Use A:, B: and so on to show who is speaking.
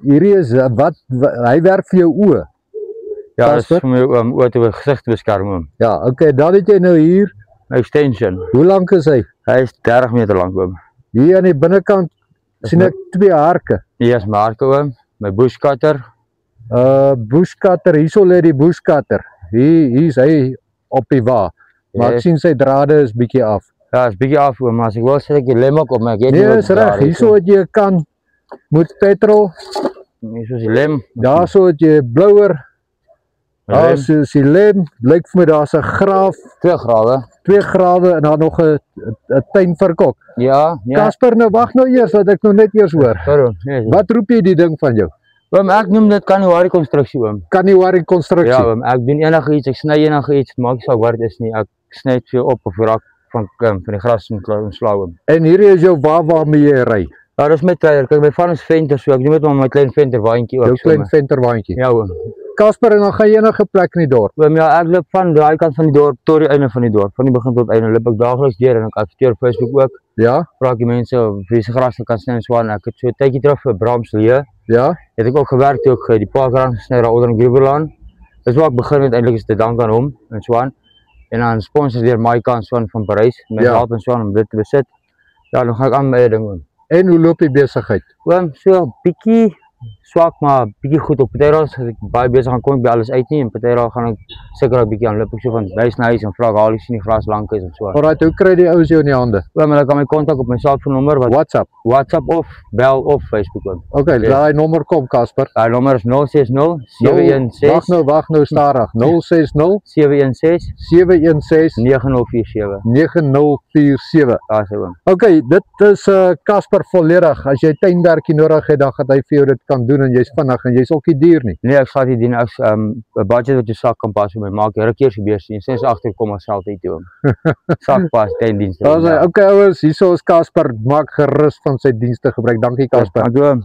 A: hierdie is hy werk vir jou oë.
B: Ja, dat is vir my oor te gezicht te beskerm oom.
A: Ja, okay, dan het jy nou hier,
B: Extension.
A: hoe lank is hy?
B: Hy is 30 meter lang oom.
A: Hier aan die binnekant sien ek 2 harke.
B: Hier is my harke oom, my bushcutter.
A: Bushcutter, hierso lê die bushcutter. Hier is hy op die wa. Maar ek sien sy drade is bietjie af.
B: Ja, is bietjie af oom, maar as ek wil sit ek die lem ook op, maar ek weet nie
A: Nee,
B: wat
A: is reg, hierso het jy 'n kan met petrol.
B: Hierso is die lem.
A: Daarso het jy 'n blouer. Daar is die lem, lyk vir my daar's 'n graaf.
B: 2 grawe.
A: 2 grawe en dan nog 'n tuinvark ook.
B: Ja, ja.
A: Casper, nou wag nou eers, wat ek nog net eers hoor.
B: Nee,
A: Wat roep jy die ding van jou?
B: Oom, ek noem dit Kanuari konstruksie oom.
A: Kanuari konstruksie.
B: Ja oom, ek doen enige iets, ek sny enige iets, maak nie saak wat dit is nie, ek sny dit vir jou op of raak van die gras ontslaan oom.
A: En hierdie is jou wa waarmee jy ry?
B: Ja, dis my trailer, kyk my van is venter, so ek doen dit met my klein venter waantjie ook.
A: Jou klein venterwaantjie.
B: Ja oom.
A: Casper, en dan gaan jy enige plek in die dorp?
B: Oom, ja, ek loop van daai kant van die dorp tot die einde van die dorp, van die begin tot einde, loop ek daagliks deur en ek adverteer op Facebook ook.
A: Ja?
B: Vra ek die mense of wie se gras kan sny en so aan. Ek het so 'n tydjie terug vir Bramslee.
A: Ja?
B: Het ek ook gewerk toe ek die parkrand gesny daar onder in Gruberland. Dis waar ek begin het, eintlik is te dank aan hom en so aan. En dan sponsors deur Maika en so aan van Parys, met help en so aan om dit te besit. Ja, dan gaan ek aan my eie ding doen.
A: En hoe loop die besigheid?
B: Oom, so bietjie swak, maar bietjie goed op Pateras. Ek baie besig aan kom ek by alles uit nie en Pateras gaan ek seker 'n bietjie aan loop ek so van huis na huis en vra haal ek sien die gras lank is en so.
A: Alright, hoe kry die ouens jou in die hande?
B: Oom, hulle kan my kontak op my selfoonnommer wat WhatsApp of bel of Facebook oom.
A: Okay, daai nommer kom Casper.
B: Daai nommer is 060 716
A: Wag nou stadig. 060
B: 716
A: 716
B: 9047.
A: 9047.
B: Daar sê oom.
A: Okay, dit is Casper volledig. As jy tuinwerkie nodig het, dan gaan hy vir jou dit kan doen en jy's vinnig en jy's ook nie duur nie.
B: Nee, ek sal dit doen as 'n budget wat jy sak kan pas vir my. Maak jy keer se beeste en sins agterkom as self uit toe. Sak pas tuindienste.
A: Okay ouens, hierso is Casper, maak gerus van sy dienste gebruik. Dankie Casper.
B: Dankie oom.